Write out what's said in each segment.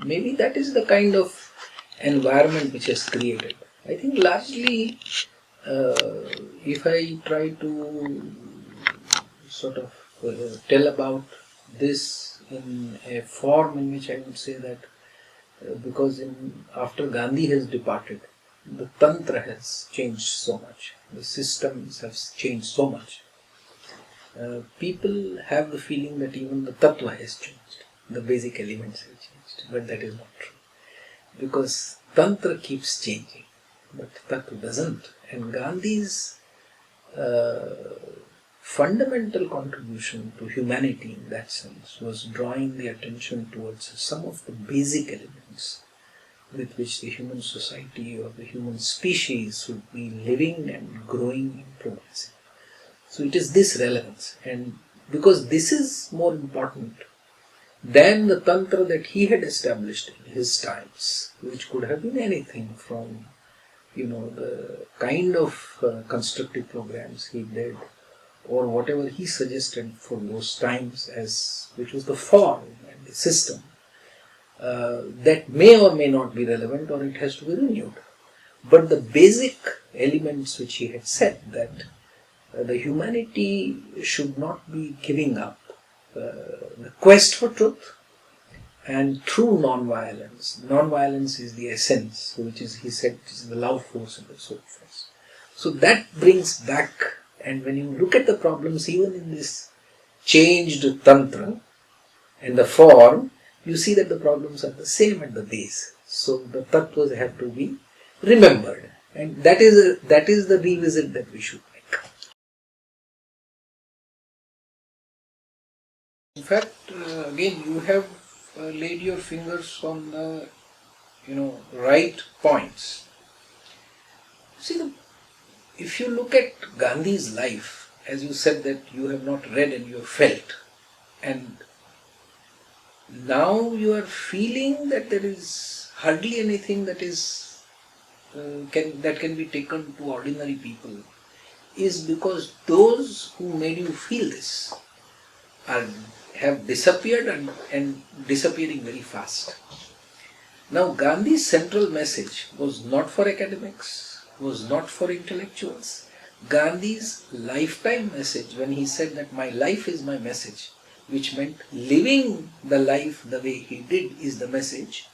maybe that is the kind of environment which has created. I think largely, if I try to sort of tell about this in a form in which I would say that because after Gandhi has departed, the Tantra has changed so much, the systems have changed so much. People have the feeling that even the Tattva has changed, the basic elements have changed, but that is not true. Because Tantra keeps changing, but Tattva doesn't. And Gandhi's fundamental contribution to humanity in that sense was drawing the attention towards some of the basic elements with which the human society or the human species should be living and growing and progressing. So it is this relevance, and because this is more important than the Tantra that he had established in his times, which could have been anything from, the kind of constructive programs he did, or whatever he suggested for those times, which was the form and the system, that may or may not be relevant, or it has to be renewed. But the basic elements which he had said, that the humanity should not be giving up the quest for truth, and through non-violence. Non-violence is the essence, which is, he said, is the love force and the soul force. So that brings back, and when you look at the problems even in this changed Tantra and the form, you see that the problems are the same at the base. So the Tattvas have to be remembered, and that is the revisit that we should make. In fact, again, you have laid your fingers on the right points. See, if you look at Gandhi's life, as you said that you have not read and you have felt, and now you are feeling that there is hardly anything that is that can be taken to ordinary people, is because those who made you feel this have disappeared and disappearing very fast. Now, Gandhi's central message was not for academics, was not for intellectuals. Gandhi's lifetime message, when he said that my life is my message, which meant living the life the way he did is the message,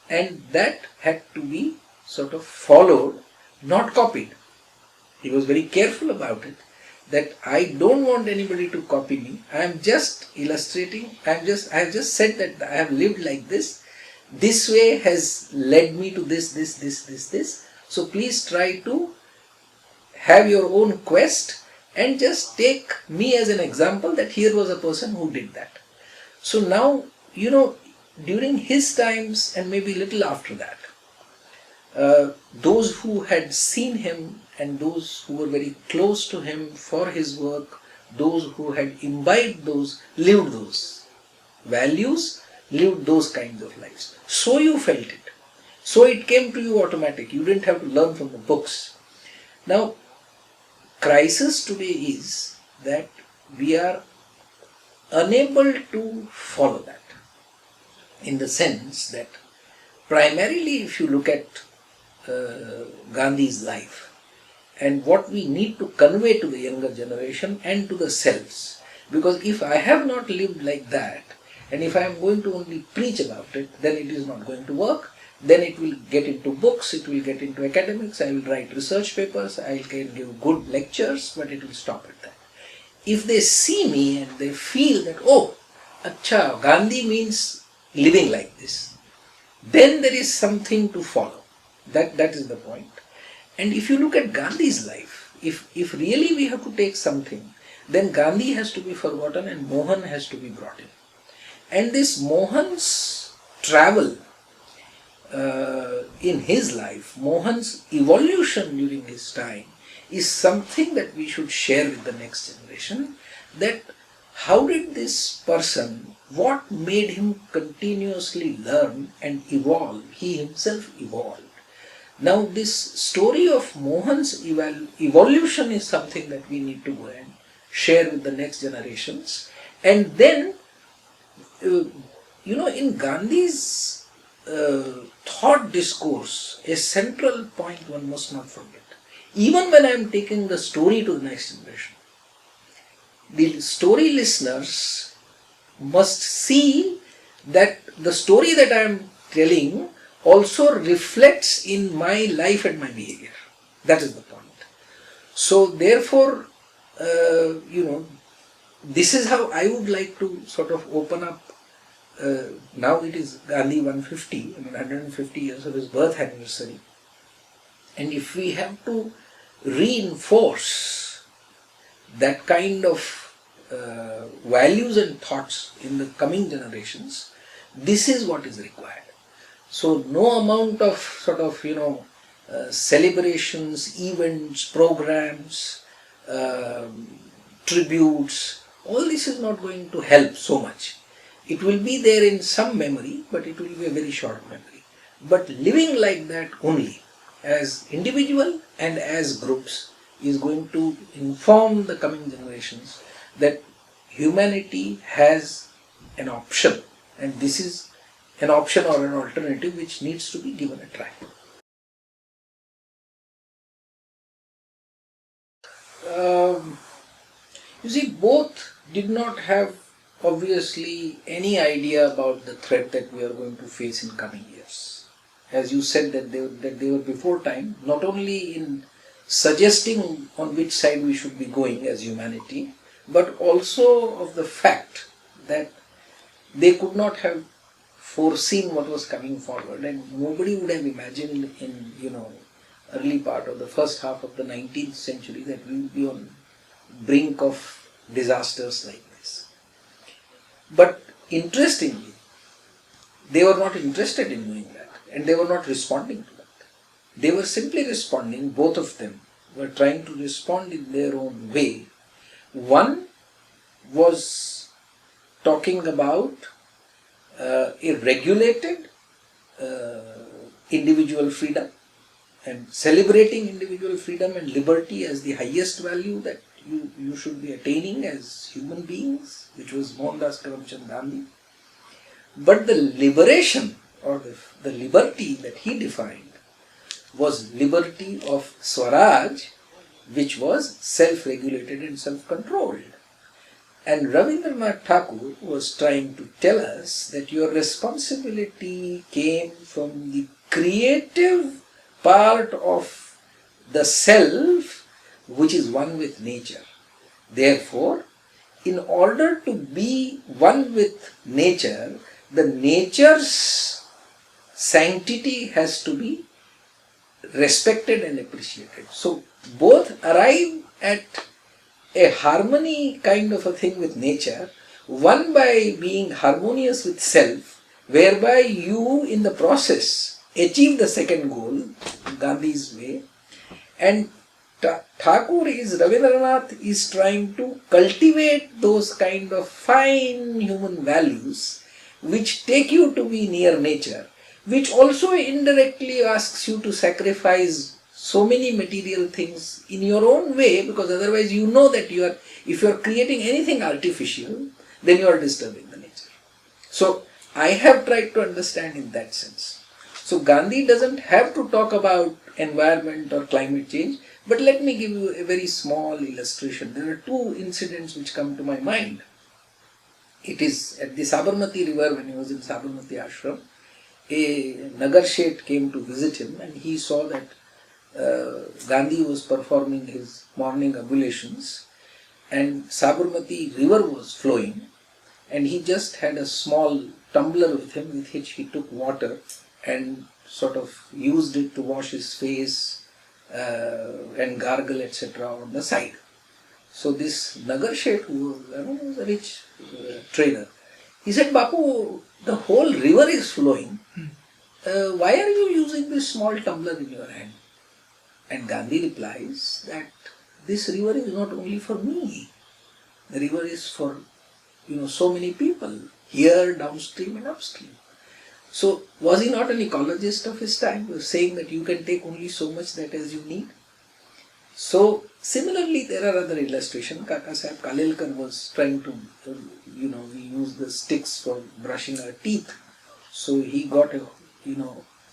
and that had to be sort of followed, not copied. He was very careful about it, that I don't want anybody to copy me. I am just illustrating. I have just said that I have lived like this. This way has led me to this. So please try to have your own quest and just take me as an example that here was a person who did that. So now, during his times and maybe a little after that, those who had seen him and those who were very close to him for his work, those who had imbibed those, lived those values, lived those kinds of lives. So you felt it. So it came to you automatic. You didn't have to learn from the books. Now, crisis today is that we are unable to follow that, in the sense that primarily if you look at Gandhi's life and what we need to convey to the younger generation and to the selves, because if I have not lived like that and if I am going to only preach about it, then it is not going to work. Then it will get into books, it will get into academics, I will write research papers, I can give good lectures, but it will stop at that. If they see me and they feel that, oh, acha, Gandhi means living like this, then there is something to follow. That is the point. And if you look at Gandhi's life, if really we have to take something, then Gandhi has to be forgotten and Mohan has to be brought in. And this Mohan's travel in his life, Mohan's evolution during his time, is something that we should share with the next generation, that how did this person, what made him continuously learn and evolve? He himself evolved. Now this story of Mohan's evolution is something that we need to go and share with the next generations. And then, in Gandhi's thought discourse, a central point one must not forget. Even when I am taking the story to the next generation, the story listeners must see that the story that I am telling also reflects in my life and my behavior. That is the point. So therefore, this is how I would like to sort of open up. Now it is Gandhi 150, 150 years of his birth anniversary. And if we have to reinforce that kind of values and thoughts in the coming generations, this is what is required. So no amount of sort of, celebrations, events, programs, tributes, all this is not going to help so much. It will be there in some memory, but it will be a very short memory. But living like that only, as individual and as groups, is going to inform the coming generations that humanity has an option, and this is an option or an alternative which needs to be given a try. You see, both did not have obviously any idea about the threat that we are going to face in coming years. As you said that they were before time, not only in suggesting on which side we should be going as humanity, but also of the fact that they could not have foreseen what was coming forward, and nobody would have imagined in early part of the first half of the 19th century that we would be on brink of disasters like this. But interestingly, they were not interested in doing that, and they were not responding to that. They were simply responding, both of them were trying to respond in their own way. One was talking about a regulated individual freedom and celebrating individual freedom and liberty as the highest value that you should be attaining as human beings, which was Mohandas Karamchand Gandhi. But the liberation or the liberty that he defined was liberty of Swaraj, which was self-regulated and self-controlled. And Rabindranath Tagore was trying to tell us that your responsibility came from the creative part of the self, which is one with nature. Therefore, in order to be one with nature, the nature's sanctity has to be respected and appreciated. So both arrive at a harmony kind of a thing with nature, one by being harmonious with self, whereby you in the process achieve the second goal, Gandhi's way. And Rabindranath is trying to cultivate those kind of fine human values which take you to be near nature, which also indirectly asks you to sacrifice so many material things in your own way, because otherwise you know that if you are creating anything artificial, then you are disturbing the nature. So I have tried to understand in that sense. So Gandhi doesn't have to talk about environment or climate change, but let me give you a very small illustration. There are two incidents which come to my mind. It is at the Sabarmati river, when he was in Sabarmati ashram, a Nagar Shet came to visit him, and he saw that Gandhi was performing his morning ablutions and Sabarmati river was flowing, and he just had a small tumbler with him with which he took water and sort of used it to wash his face and gargle, etc. on the side. So this Nagar Shet, who was a rich trader, he said, Bapu, the whole river is flowing. Why are you using this small tumbler in your hand? And Gandhi replies that this river is not only for me. The river is for so many people, here, downstream and upstream. So was he not an ecologist of his time? He was saying that you can take only so much that as you need. So similarly, there are other illustrations. Kaka Sahib Kalelkar was trying to, we use the sticks for brushing our teeth. So he got a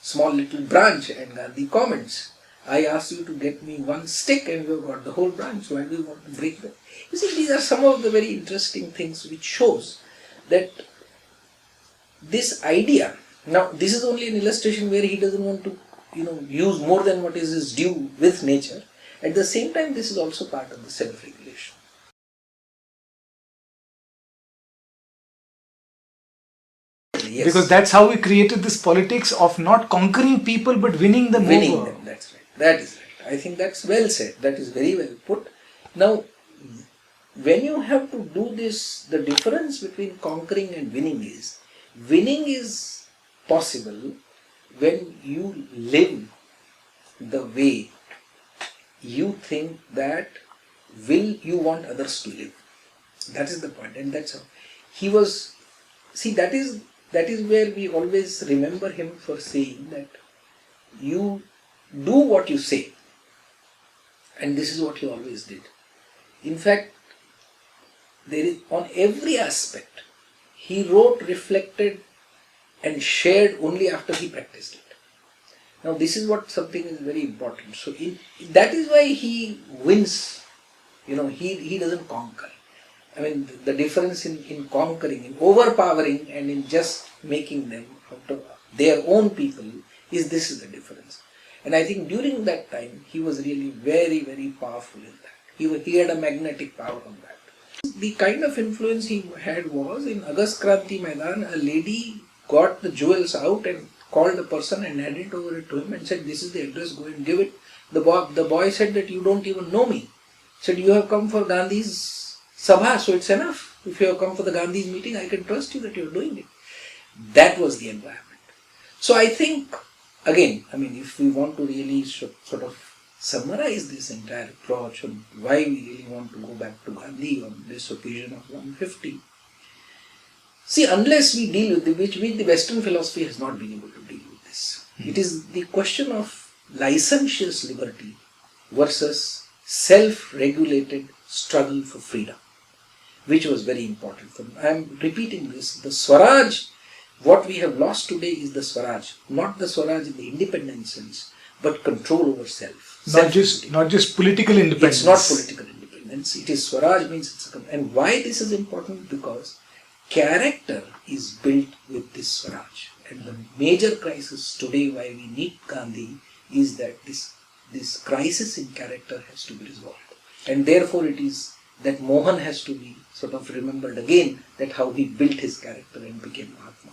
small little branch, and Gandhi comments, I asked you to get me one stick and you have got the whole branch. Why do you want to break that? You see, these are some of the very interesting things which shows that this idea, now this is only an illustration where he doesn't want to use more than what is his due with nature. At the same time, this is also part of the self-regulation. Yes. Because that's how we created this politics of not conquering people but winning them over. That's right. That is right. I think that's well said. That is very well put. Now, when you have to do this, the difference between conquering and winning is possible when you live the way you think that you want others to live. That is the point, and that's how he was. See, that is where we always remember him for saying that you do what you say, and this is what he always did. In fact, there is, on every aspect, he wrote, reflected, and shared only after he practiced it. Now, this is what something is very important. So, that is why he wins. He doesn't conquer. I mean, the difference in conquering, in overpowering, and in just making them out of their own people this is the difference. And I think during that time, he was really very, very powerful in that. He had a magnetic power on that. The kind of influence he had was, in Agast Kranti Maidan, a lady got the jewels out and called a person and handed over it to him and said, this is the address, go and give it. The boy said that you don't even know me. Said, you have come for Gandhi's Sabha, so it's enough. If you have come for the Gandhi's meeting, I can trust you that you are doing it. That was the environment. So I think, again, if we want to really sort of summarize this entire approach on why we really want to go back to Gandhi on this occasion of 150, see, unless we deal with which the Western philosophy has not been able to deal with this. It is the question of licentious liberty versus self-regulated struggle for freedom, which was very important for me. I am repeating this. The Swaraj, what we have lost today is the Swaraj, not the Swaraj in the independent sense, but control over self. Not just political independence. It's not political independence. It is Swaraj means and why this is important? Because character is built with this Swaraj. And the major crisis today why we need Gandhi is that this crisis in character has to be resolved. And therefore it is that Mohan has to be sort of remembered again, that how he built his character and became Mahatma.